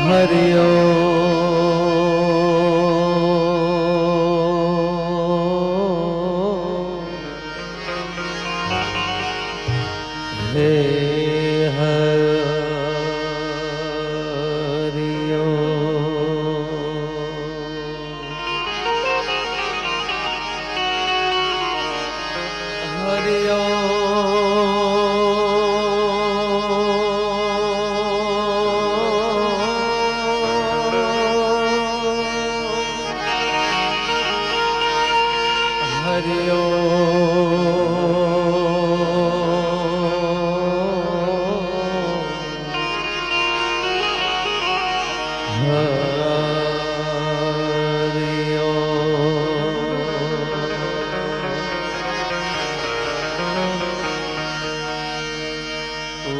हरि हे हरि हरि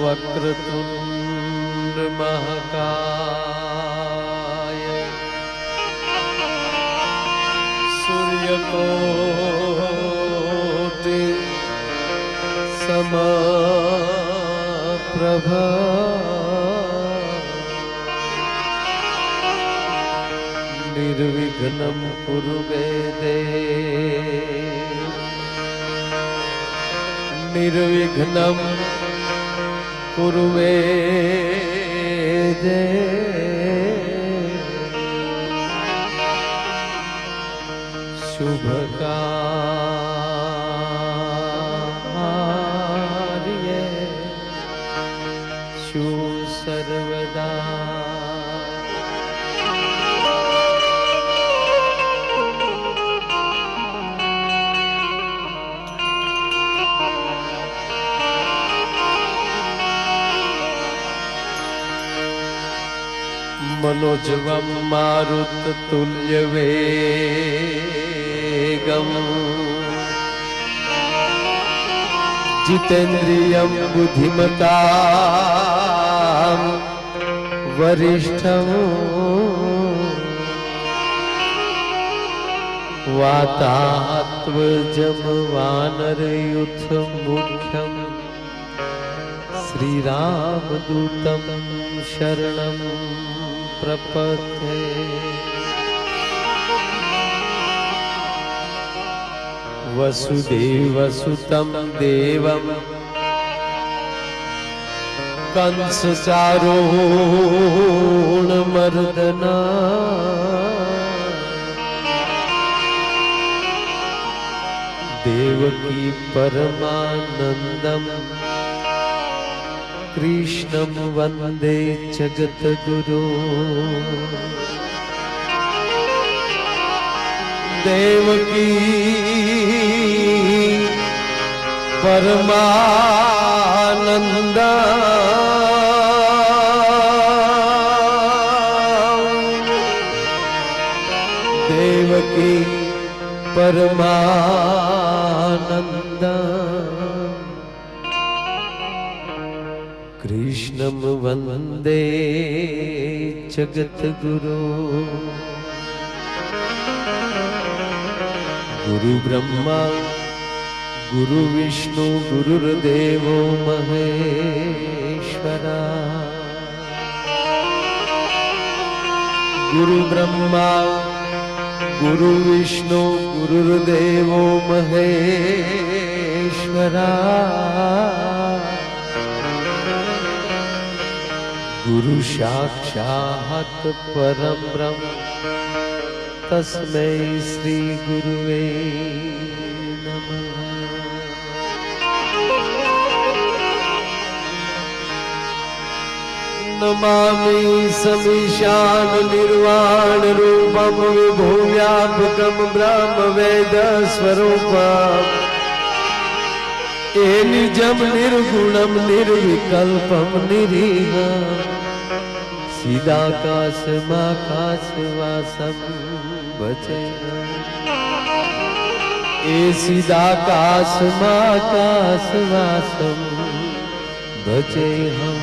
वक्रतुंड महाकाय सूर्यकोटि समप्रभा निर्विघ्नं कुरु मे देव निर्विघ्नं कुरु मे देव शुभ कार्ये शु सर्वदा मनोजवं मारुततुल्य वेगम् जितेन्द्रियं बुद्धिमतां वरिष्ठं वातात्मजं वानरयूथमुख्यं श्रीरामदूतं शरणं प्रपद्ये वसुदेवसुतं देवं कंसचारूणमर्दना देवकी परमानन्दं कृष्णं वन्दे जगद्गुरु देवकी परमानन्द देवकी परमानन्द कृष्णं वन्दे जगद्गुरु गुरु ब्रह्मा गुरु विष्णु गुरुर्देवो महेश्वरा गुरु ब्रह्मा गुरु विष्णु गुरुर्देवो महेश्वरा गुरु साक्षात् परं ब्रह्म तस्मै श्री गुरुवे नमः। नमामि समीशान निर्वाण रूपम विभो व्यापकम ब्रह्म वेद स्वरूपम निजम निर्गुणम निर्विकल्पम निरीहम सीधाकाशमाकाशवासम भजे सीधाकाशमाकाशवासम भजे हम।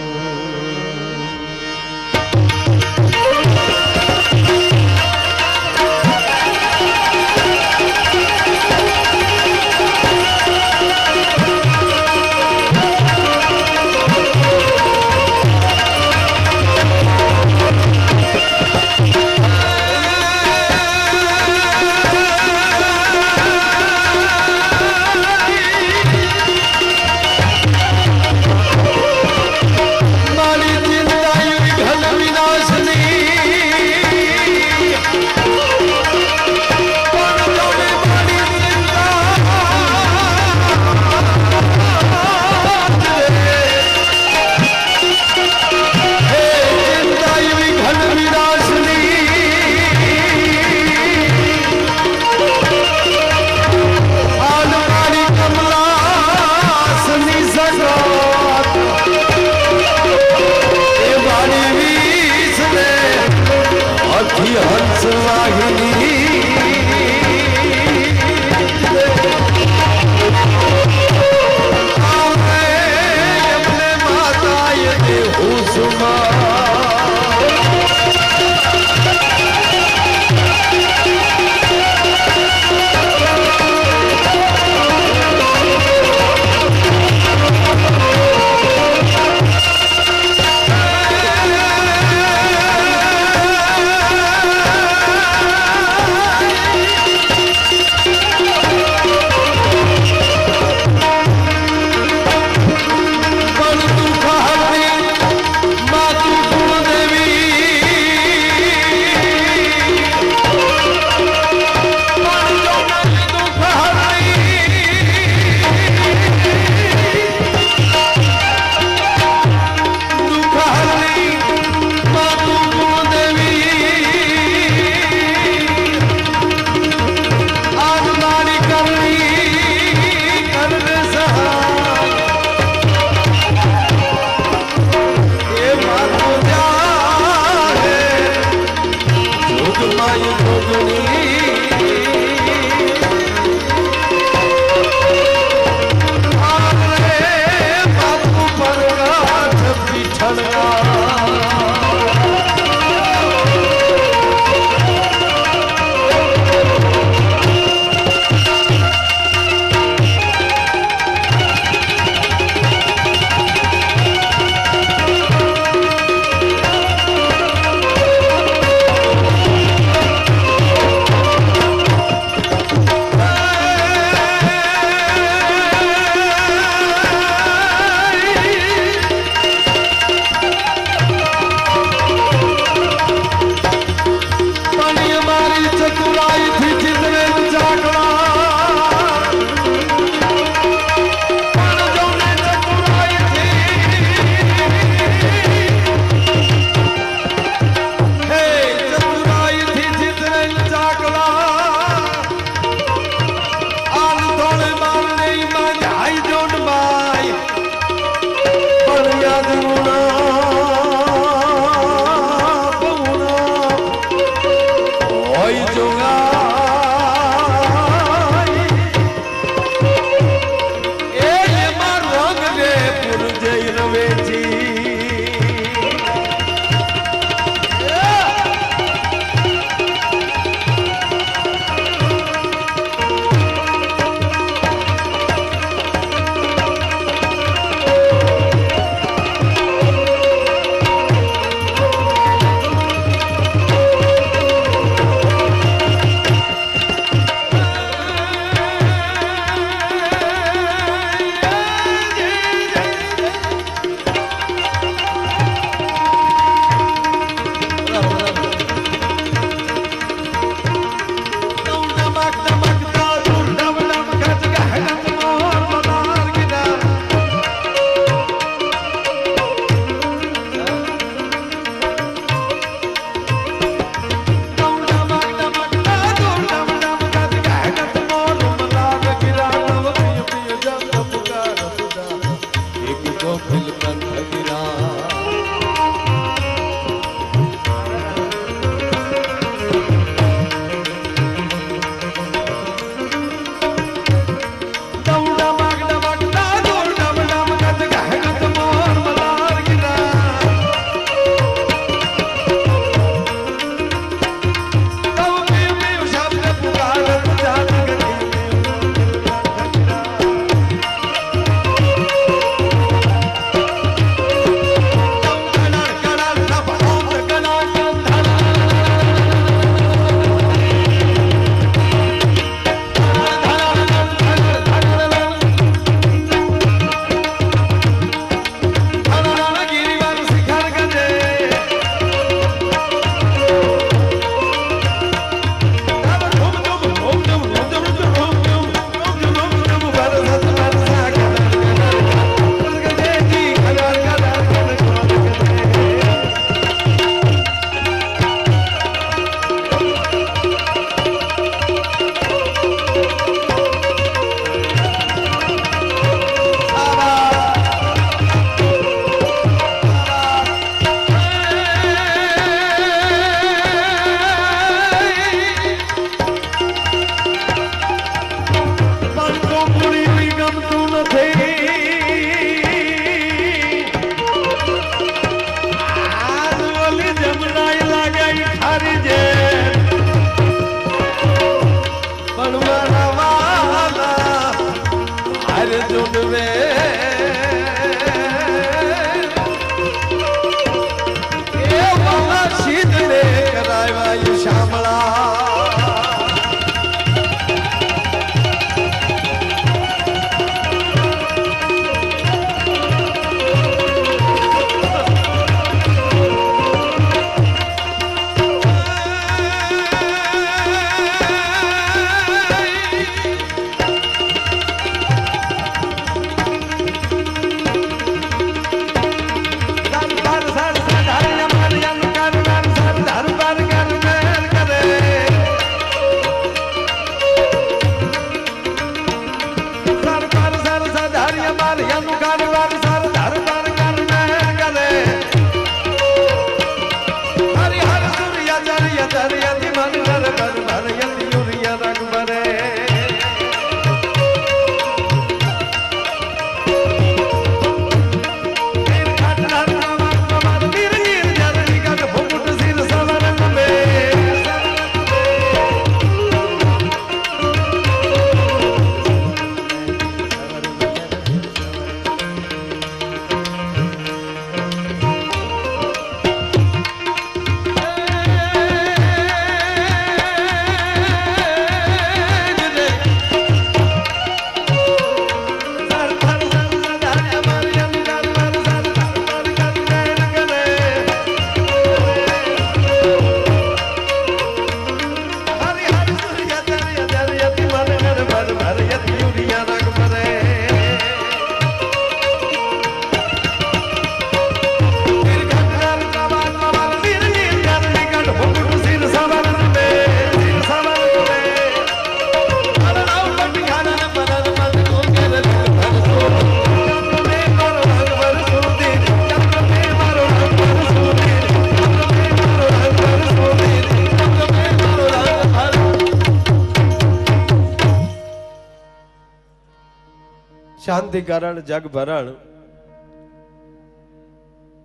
શાંતિ કરણ જગ ભરણ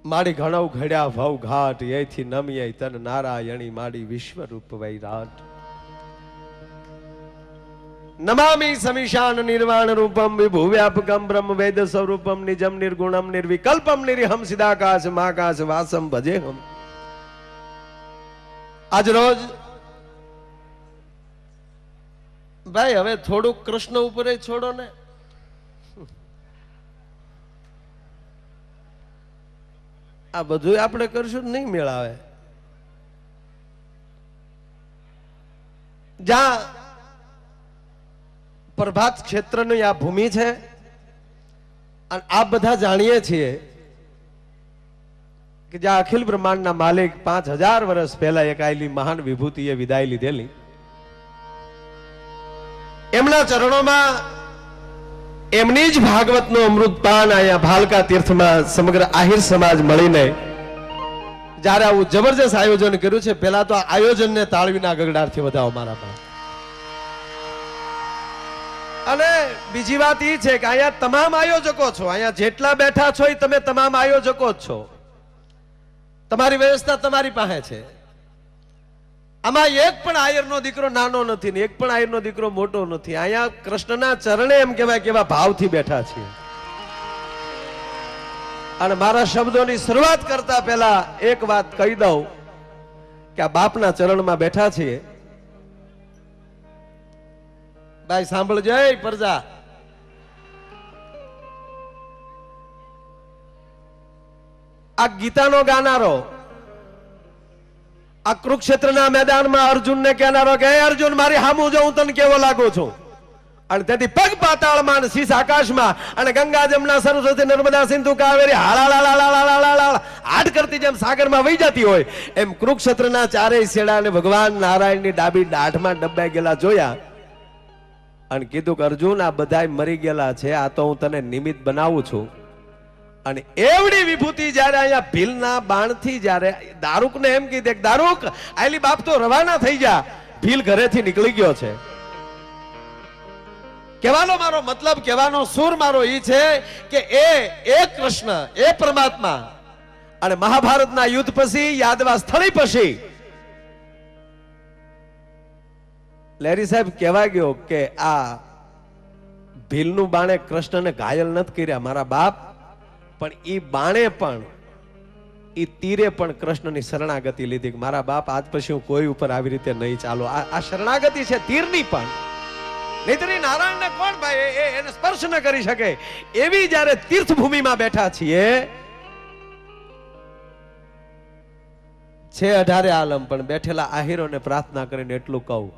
માડી ઘણો ઘડ્યા ભવ ઘાટ એથી નમીએ તન નારાયણી માડી વિશ્વરૂપ વૈરાટ નમામિ સમીશાન નિર્વાણ રૂપમ વિભુ વ્યાપકમ બ્રહ્મ વેદ સ્વરૂપમ નિજમ નિર્ગુણમ નિર્વિકલ્પમ નિર્હમ સિદાકાશ માકાશ વાસમ ભજેહમ આજ રોજ ભાઈ હવે થોડુંક કૃષ્ણ ઉપર છોડો ને આ બધું આપણે કરશું નહીં મેળાવે જ્યાં પ્રભાત ક્ષેત્રની આ ભૂમિ છે અને આ બધા જાણીએ છીએ કે જ્યાં અખિલ બ્રહ્માંડના માલિક 5000 વર્ષ પહેલા એક આયેલી મહાન વિભૂતિએ વિદાય લીધેલી એમના ચરણોમાં એમની જ ભાગવતનો અમૃતપાન અહીંયા ભાલકા તીર્થમાં સમગ્ર આહિર સમાજ મળીને જ્યારે આવું જબરજસ્ત આયોજન કર્યું છે પહેલા તો આ આયોજનને તાળવીના ગગડારથી વધાવો મારા પર અને બીજી વાત એ છે કે અહીંયા તમામ આયોજકો છો અહીંયા જેટલા બેઠા છો એ તમે તમામ આયોજકો જ છો તમારી વ્યવસ્થા તમારી પાસે છે આમાં એક પણ આયરનો દીકરો નાનો નથી ને એક પણ આયરનો દીકરો મોટો નથી અહીંયા કૃષ્ણના ચરણે એમ કહેવાય કેવા ભાવથી બેઠા છીએ અને મારા શબ્દોની શરૂઆત કરતા પહેલા એક વાત કહી દઉં કે આ બાપના ચરણમાં બેઠા છીએ ભાઈ સાંભળજો પ્રજા આ ગીતાનો ગાનારો આ કુરુક્ષેત્રના મેદાનમાં અર્જુનને કહેનારો કે હે અર્જુન મારી હામું જો હું તને કેવો લાગુ છું અને તેથી પગ પાતાળમાં શીશ આકાશમાં અને ગંગા જમના સરસ્વતી નર્મદા સિંધુ કાવેરી હાળાળાળાળાળાળા હાડ કરતી જેમ સાગરમાં વહી જતી હોય એમ કુરુક્ષેત્રના ચારેય છેડાને ભગવાન નારાયણની ડાબી દાઢમાં ડબ્બાઈ ગયેલા જોયા અને કીધું કે અર્જુન આ બધાય મરી ગયેલા છે આ તો હું તને નિમિત્ત બનાવું છું અને એવડી વિભૂતિ જ્યારે અહીંયા ભીલના બાણથી જ્યારે દારૂકને એમ કીધે કે દારૂક આયલી બાપ તો રવાના થઈ જા ભીલ ઘરેથી નીકળી ગયો છે કહેવાનો મારો મતલબ કહેવાનો સુર મારો ઈ છે કે એ કૃષ્ણ એ પરમાત્મા અને મહાભારતના યુદ્ધ પછી યાદવા સ્થળી પછી લેરી સાહેબ કહેવા ગયો કે આ ભીલનું બાણે કૃષ્ણને ઘાયલ નથી કર્યા મારા બાપ પણ ઈ બાણે પણ ઈ તીરે પણ કૃષ્ણની શરણાગતિ લીધી મારા બાપ આજ પછી હું કોઈ ઉપર આવી રીતે નહીં ચાલો આ શરણાગતિ છે તીરની પણ નહીતર નારાયણને કોણ ભાઈ એને સ્પર્શ ન કરી શકે એવી જ્યારે તીર્થભૂમિમાં બેઠા છીએ છે 18 આલમ પણ બેઠેલા આહિરોને પ્રાર્થના કરીને એટલું કહું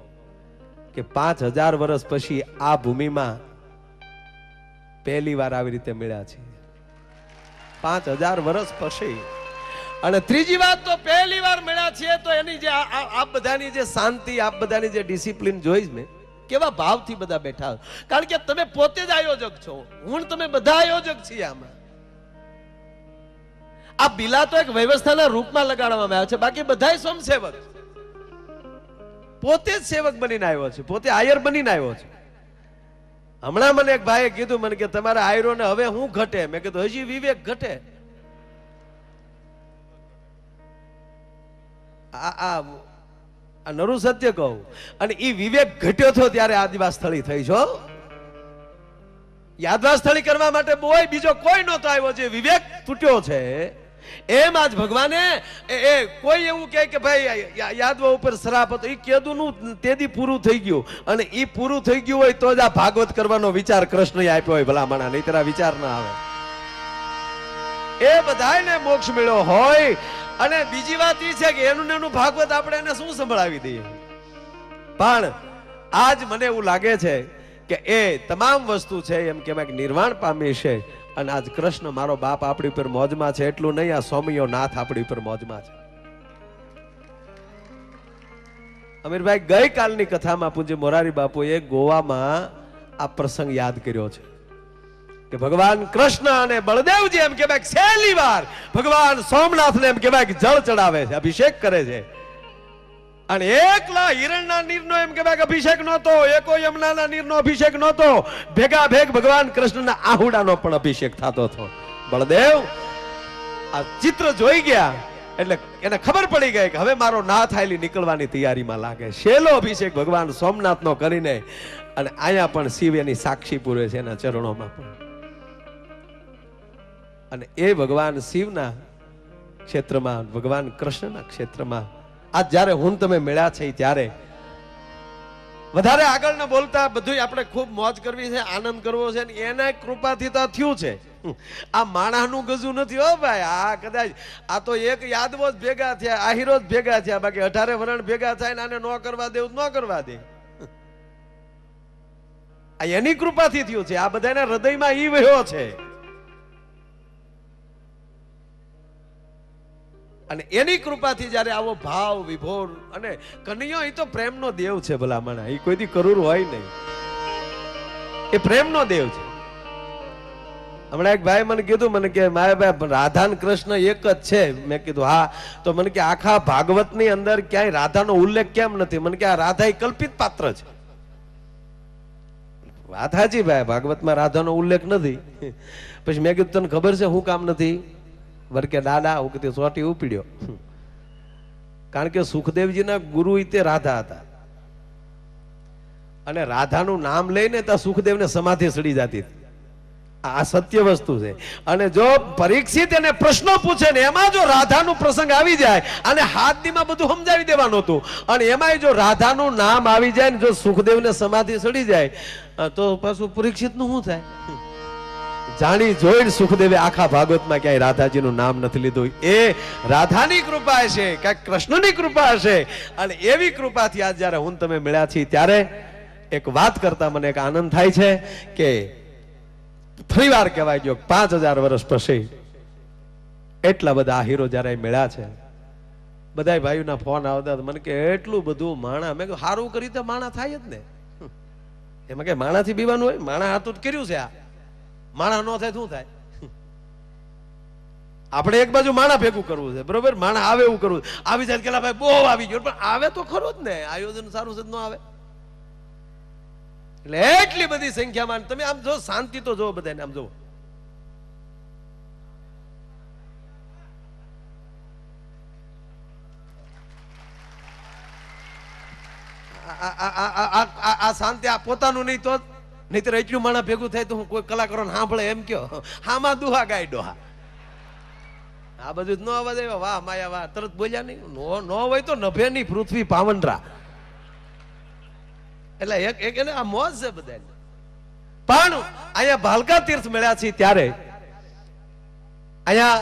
કે 5000 વર્ષ પછી આ ભૂમિમાં પહેલી વાર આવી રીતે મળ્યા છે 5000 વર્ષ પછી અને ત્રીજી વાત તો પહેલી વાર મળ્યા છીએ તો એની જે આપ બધાની જે શાંતિ આપ બધાની જે ડિસિપ્લિન જોઈ મેં કેવા ભાવથી બધા બેઠા, કારણ કે તમે પોતે જ આયોજક છો, હું તમે બધા આયોજક છીએ આમાં. આ બિલા તો એક વ્યવસ્થાના રૂપમાં લગાડવામાં આવ્યા છે, બાકી બધા સ્વયંસેવક. પોતે જ સેવક બનીને આવ્યો છે, પોતે આયર બનીને આવ્યો છે. હમણાં મને એક ભાઈએ કીધું, મને કે તમારા આયરો ને હવે હું ઘટે? મેં કીધું હજી વિવેક ઘટે. આ નરું સત્ય કહું. અને ઈ વિવેક ઘટ્યો હતો ત્યારે આદિવાસ સ્થળી થઈ છો. યાદવા સ્થળી કરવા માટે બોય બીજો કોઈ નહોતો આવ્યો, જે વિવેક તૂટ્યો છે. એમ આજ ભગવાને કોઈ એવું કે ભાઈ યાદવા ઉપર શ્રાપ હતો, એ કેદુનું તેદી પૂરું થઈ ગયું, અને એ પૂરું થઈ ગયું હોય તો જ આ ભાગવત કરવાનો વિચાર કૃષ્ણએ આપ્યો હોય ભલામણા, નહીંતર આ વિચાર ના આવે. એ બધાને મોક્ષ મળ્યો હોય. અને બીજી વાત એ છે કે એનું ભાગવત આપણે એને શું સંભળાવી દઈએ. પણ આજ મને એવું લાગે છે કે એ તમામ વસ્તુ છે એમ કહેવાય નિર્વાણ પામી છે. અને આજ કૃષ્ણ મારો બાપ આપણી ઉપર મોજમાં છે, એટલું નહીં, આ સ્વામીઓ નાથ આપણી ઉપર મોજમાં છે. અમીરભાઈ, ગઈકાલની કથામાં પૂજ્ય મોરારી બાપુએ ગોવામાં આ પ્રસંગ યાદ કર્યો છે કે ભગવાન કૃષ્ણ અને બળદેવજી એમ કહેવાય છેલ્લી વાર ભગવાન સોમનાથને એમ કહેવાય જળ ચડાવે છે, અભિષેક કરે છે. અને એકલા હિરણના નીરનો એમ કહેવાય અભિષેક નહોતો, એકો યમુનાના નીરનો અભિષેક નહોતો, ભેગા ભેગ ભગવાન કૃષ્ણના આહુડાનો પણ અભિષેક થતો હતો. બળદેવ આ ચિત્ર જોઈ ગયા એટલે એને ખબર પડી ગઈ કે હવે મારો નાથ આયલી નીકળવાની તૈયારીમાં લાગે. શેલો અભિષેક ભગવાન સોમનાથનો કરીને, અને અહીંયા પણ શિવ એની સાક્ષી પૂરે છે એના ચરણોમાં પણ. અને એ ભગવાન શિવના ક્ષેત્રમાં, ભગવાન કૃષ્ણના ક્ષેત્રમાં આજ જ્યારે હું તમે મળ્યા છે ત્યારે વધારે આગળ ન બોલતા બધું આપણે ખૂબ મોજ કરવી છે, આનંદ કરવો છે, અને એના કૃપાથી તો થયું છે. આ માણાનું ગજુ નથી હો ભાઈ. આ કદાચ આ તો એક યાદવો જ ભેગા થયા, આહિરો જ ભેગા થયા, બાકી 18 વરણ ભેગા થાય ને આને ન કરવા દેવું ન કરવા દે. આ એની કૃપાથી થયું છે. આ બધાના હૃદયમાં ઈ વહ્યો છે, અને એની કૃપાથી જયારે આવો ભાવ વિભોર. અને કનૈયો એ તો પ્રેમનો દેવ છે ભલામણા, એ કોઈથી કરૂર હોય નહીં, એ પ્રેમનો દેવ છે. હમણાં એક ભાઈ મને કીધું, મને કે મારે ભાઈ રાધા કૃષ્ણ એક જ છે. મેં કીધું હા. તો મને કે આખા ભાગવત ની અંદર ક્યાંય રાધાનો ઉલ્લેખ કેમ નથી? મને કે આ રાધા એ કલ્પિત પાત્ર છે. વાત સાચી ભાઈ, ભાગવતમાં રાધાનો ઉલ્લેખ નથી. પછી મેં કીધું તને ખબર છે શું કામ નથી? વરકે દાદા હું કીધું સોટી ઉપડ્યો. કારણ કે સુખદેવજીના ગુરુ તે રાધા હતા, અને રાધાનું નામ લઈને ત્યાં સુખદેવને સમાધિ સડી જતી. આ સત્ય વસ્તુ છે. અને જો પરીક્ષિત એને પ્રશ્નો પૂછે ને એમાં જો રાધાનું પ્રસંગ આવી જાય, અને હાથ દીમાં બધું સમજાવી દેવાનું હતું, અને એમાં જો રાધાનું નામ આવી જાય ને જો સુખદેવને સમાધિ સડી જાય, તો પાછું પરીક્ષિત નું શું થાય? જાણી જોઈને સુખદેવે આખા ભાગવતમાં ક્યાંય રાધાજીનું નામ નથી લીધું. એ રાધાની કૃપા હશે, ક્યાંક કૃષ્ણની કૃપા હશે. અને એવી કૃપાથી આજ જયારે હું તમે મળ્યા છીએ ત્યારે એક વાત કરતા મને એક આનંદ થાય છે કે ફરી વાર કહેવાય ગયો 5000 વર્ષ પછી એટલા બધા આહીરો જયારે મળ્યા છે. બધા ભાઈઓના ફોન આવતા મને કે એટલું બધું માણા. મેં કહ્યું સારું કરી તો માણા થાય જ ને, એમાં કઈ માણાથી બીવાનું હોય? માણા હાથું જ કર્યું છે. આ માણા નો થાય શું થાય? આપણે એક બાજુ માણા ભેગું કરવું છે, બરોબર? માણા આવે એવું કરવું. આવી જાય કે ભાઈ બહુ આવી ગયો, પણ આવે તો ખરું જ ને. આયોજન સારું છે ન આવે એટલે એટલી બધી સંખ્યામાં તમે આમ જો શાંતિ તો જો બધાને આમ જો. આ શાંતિ આ પોતાનું નહીં તો નહીતર એટલું માણા ભેગું થાય તો હું કોઈ કલાકારોને સાંભળે એમ કયો હામાં દુહા ગાય ડોહા. આ બધું જ ન અવાજ આવ્યો. વાહ માયા વાહ, તરત બોલ્યા નહીં. નો હોય તો નભે નહીં પૃથ્વી પાવનરા. એટલે એક એને આ મોજ છે બધાને. પણ અહીંયા ભાલકા તીર્થ મળ્યા છે ત્યારે અહીંયા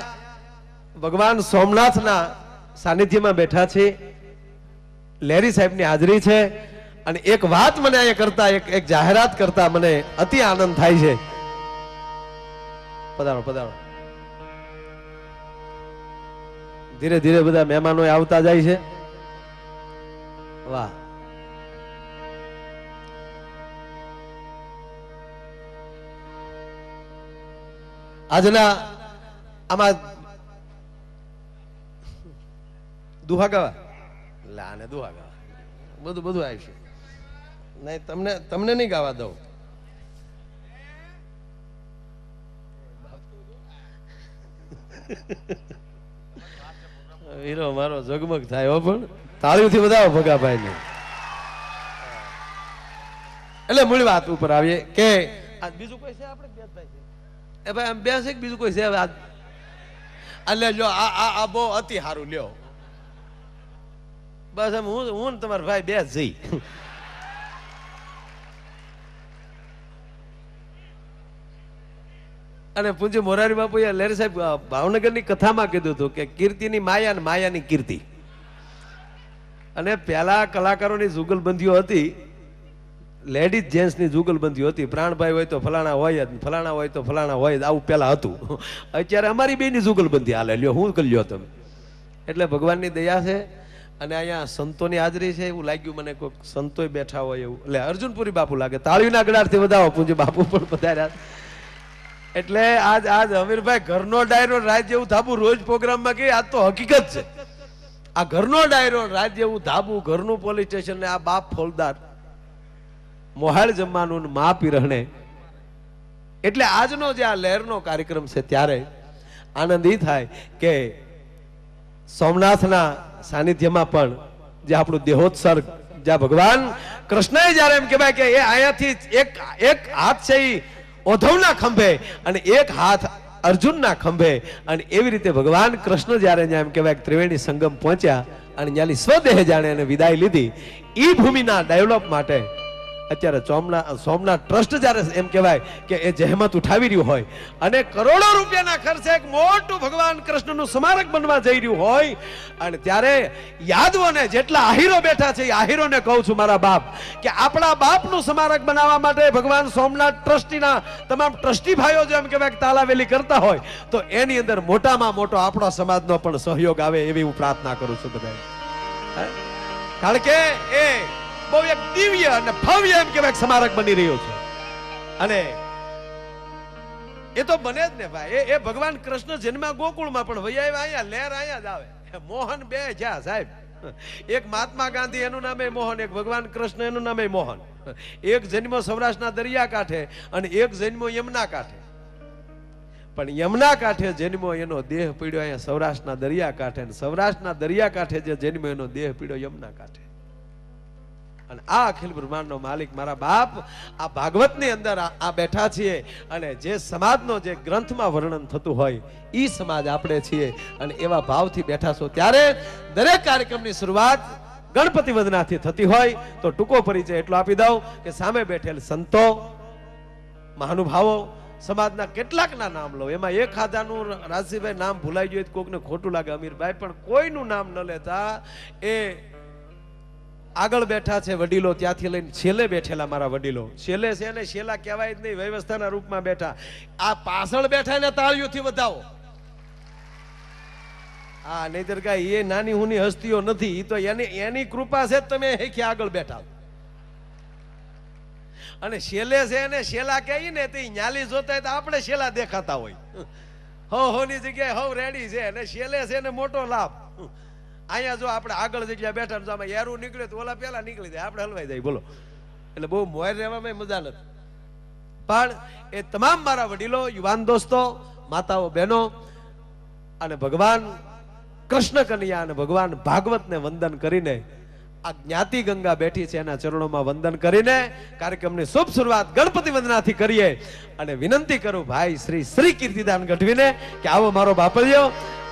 ભગવાન સોમનાથના સાનિધ્યમાં બેઠા છે. લેરી સાહેબની હાજરી છે. અને એક વાત મને અહીંયા કરતા, એક જાહેરાત કરતા મને અતિ આનંદ થાય છે. પધારો પધારો. ધીરે ધીરે બધા મહેમાનો આવતા જાય છે. વાહ. આજના આમાં દુહા ગાવા લાને દુહા ગાવા બધું બધું આવશે નહીં, તમને તમને નહીં ગાવા દઉં. હીરો મારો ઝગમગ થાય હો, પણ તાળીઓથી વધાવો ભગાભાઈ ને. એટલે મૂળ વાત ઉપર આવીએ કે આ બીજું કોઈ છે આપણે બે ભાઈ છે એ ભાઈ આમ બે છે કે બીજું કોઈ છે આજ? એટલે જો આ બહુ અતિ સારું લ્યો. બસ આમ હું ને તમારા ભાઈ બે જઈ. અને પૂજ્ય મોરારી બાપુ લહેર સાહેબ ભાવનગરની કથામાં કીધું હતું કે કીર્તિની માયા ને માયાની કીર્તિ. અને પહેલા કલાકારોની જુગલબંધીઓ હતી, લેડીઝ જેન્ટ્સની જુગલબંધીઓ હતી. પ્રાણભાઈ હોય તો ફલાણા હોય જ, ફલાણા હોય તો ફલાણા હોય જ, આવું પહેલા હતું. અત્યારે અમારી બેની જુગલબંધી હાલે લ્યો, હું કરી લ્યો તમે. એટલે ભગવાનની દયા છે. અને અહીંયા સંતોની હાજરી છે એવું લાગ્યું મને, કોઈ સંતોય બેઠા હોય એવું. એટલે અર્જુનપુરી બાપુ લાગે, તાળીના ગડારથી વધાવો. પૂજ્ય બાપુ પણ પધાર્યા. એટલે આજ અમીરભાઈ ઘરનો ડાયરો રાત જેવું ધાબુ રોજ પ્રોગ્રામમાં કે આજ તો હકીકત છે. આ ઘરનો ડાયરો રાત જેવું ધાબુ, ઘરનું પોલીસ સ્ટેશન ને આ બાપ ફોલદાર મોહાળ જમવાનું મા પીરહણે. એટલે આજનો જે આ લહેરનો કાર્યક્રમ છે ત્યારે આનંદ એ થાય કે સોમનાથના સાનિધ્યમાં પણ જે આપણું દેહોત્સર્ગ, જ્યાં ભગવાન કૃષ્ણએ જયારે એમ કહેવાય કે એ અહીંયાથી એક હાથ છે એ ઓધવના ખંભે અને એક હાથ અર્જુનના ખંભે, અને એવી રીતે ભગવાન કૃષ્ણ જયારે એમ કહેવાય ત્રિવેણી સંગમ પહોંચ્યા અને ત્યાંની સ્વદેહ જાણે એને વિદાય લીધી. ઈ ભૂમિના ડેવલપ માટે અત્યારે સોમનાથ ટ્રસ્ટ જયારે એમ કહેવાય કે એ જહેમત ઉઠાવી રહ્યું હોય અને કરોડો રૂપિયાના ખર્ચે એક મોટું ભગવાન કૃષ્ણનું સ્મારક બનવા જઈ રહ્યું હોય, અને ત્યારે યાદવોને જેટલા આહીરો બેઠા છે એ આહીરોને કહું છું મારા બાપ કે આપણા બાપનું સ્મારક બનાવવા માટે ભગવાન સોમનાથ ટ્રસ્ટીના તમામ ટ્રસ્ટી ભાઈઓ જેમ કહેવાય તાલાવેલી કરતા હોય તો એની અંદર મોટામાં મોટો આપણા સમાજનો પણ સહયોગ આવે એવી હું પ્રાર્થના કરું છું બધા. કારણ કે એ બહુ એક દિવ્ય અને ભવ્ય એમ કહેવાય સ્મારક બની રહ્યું છે. અને એ તો બને જ ને ભાઈ. એ ભગવાન કૃષ્ણ જન્મ્યા ગોકુળમાં પણ વૈયા અહીંયા લહેર અહીંયા જ આવે. મોહન બે જ્યાં સાહેબ, એક મહાત્મા ગાંધી એનું નામે મોહન, એક ભગવાન કૃષ્ણ એનું નામે મોહન. એક જન્મ સૌરાષ્ટ્રના દરિયા કાંઠે અને એક જન્મ યમુના કાંઠે. પણ યમુના કાંઠે જન્મો એનો દેહ પીડ્યો અહીંયા સૌરાષ્ટ્રના દરિયા કાંઠે, અને સૌરાષ્ટ્રના દરિયા કાંઠે જે જન્મ એનો દેહ પીડ્યો યમુના કાંઠે. અને આ અખિલ બ્રહ્માંડનો માલિક મારા બાપ આ ભાગવતની અંદર આ બેઠા છીએ, અને જે સમાજનો જે ગ્રંથમાં વર્ણન થતું હોય ઈ સમાજ આપણે છીએ, અને એવા ભાવથી બેઠા છો. ત્યારે દરેક કાર્યક્રમની શરૂઆત ગણપતિ વંદનાથી થતી હોય તો ટૂંકો પરિચય એટલો આપી દઉં કે સામે બેઠેલ સંતો, મહાનુભાવો, સમાજના કેટલાકના નામ લો. એમાં એક ખાધાનું રાજીભાઈ નામ ભૂલાઈ ગયું, કોકને ખોટું લાગે અમીરભાઈ, પણ કોઈનું નામ ન લેતા એ આગળ બેઠા છે વડીલો, ત્યાંથી લઈને છેલ્લે બેઠેલા મારા વડીલો. છેલ્લે છે ને છેલ્લા કહેવાય જ નહીં, વ્યવસ્થાના રૂપમાં બેઠા. આ પાછળ બેઠા ને તાળીઓથી વધાવો. હા, નહીતર કાંઈ એ નાની હુની હસ્તીઓ નથી, એ તો એની કૃપા છે તમે હેખી આગળ બેઠા. અને છેલ્લે છે ને છેલ્લા કહીએ ને તે ન્યાલી જોતા હોય તો આપણે છેલ્લા દેખાતા હોય. હોની જગ્યાએ હવ રેડી છે, અને છેલ્લે છે ને મોટો લાભ. અહીંયા જો આપણે આગળ જગ્યા બેઠા તો આમાં એરું નીકળે તો ઓલા પેલા નીકળી જાય, આપણે હલવાઈ જાય. બોલો, એટલે બહુ મોર રહેવામાં મજા નથી. પણ એ તમામ મારા વડીલો, યુવાન દોસ્તો, માતાઓ, બહેનો અને ભગવાન કૃષ્ણ કન્યા અને ભગવાન ભાગવતને વંદન કરીને આ જ્ઞાતિ ગંગા બેઠી છે એના ચરણોમાં વંદન કરીને કાર્યક્રમની શુભ શરૂઆત ગણપતિ વંદનાથી કરીએ. અને વિનંતી કરું ભાઈ શ્રી કીર્તિદાન ગઢવીને કે આવો મારો બાપલિયો,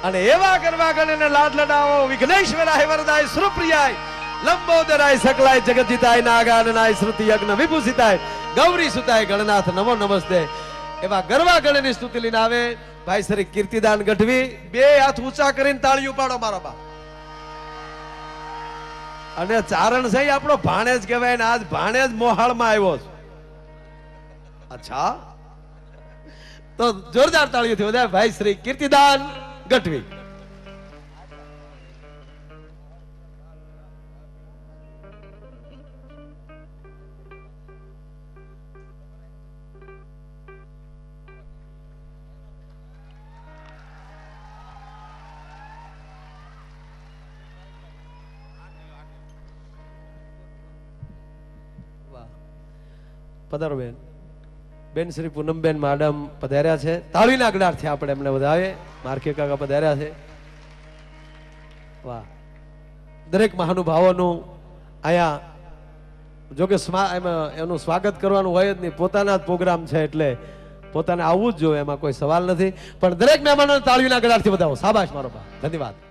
અને એવા કરવા ગણને લાડ લડાવો. વિઘ્નેશ્વરાય વરદાય સુરપ્રિયાય લંબોદરાય સકલાય જગતજીતાય નાગાનનાય શ્રુતિ યજ્ઞ વિભૂષિતાય ગૌરી સુતાય ગણનાથ નમો નમસ્તે. એવા ગરવા ગણની સ્તુતિ લઈને આવે ભાઈ શ્રી કીર્તિદાન ગઢવી. બે હાથ ઊંચા કરીને તાળીઓ પાડો મારા બાપ. અને ચારણ છે આપણો ભાણેજ કહેવાય ને, આજ ભાણેજ મોહાળમાં આવ્યો છે. અચ્છા, તો જોરદાર તાળીઓથી વધારે ભાઈ શ્રી કીર્તિદાન ગઢવી. પધારો બેન. બેન શ્રી પૂનમબેન મેડમ પધાર્યા છે. તાળીના ગડારથી આપણે એમને વધાવીએ. માર્કે કાકા પધાર્યા છે. વાહ. દરેક મહાનુભાવોનું અહીંયા જોકે એનું સ્વાગત કરવાનું હોય જ નહીં, પોતાના જ પ્રોગ્રામ છે એટલે પોતાને આવવું જ જોઈએ, એમાં કોઈ સવાલ નથી. પણ દરેક મહેમાનોને તાળીના ગડારથી વધાવો. શાબાશ મારો બા, ધન્યવાદ.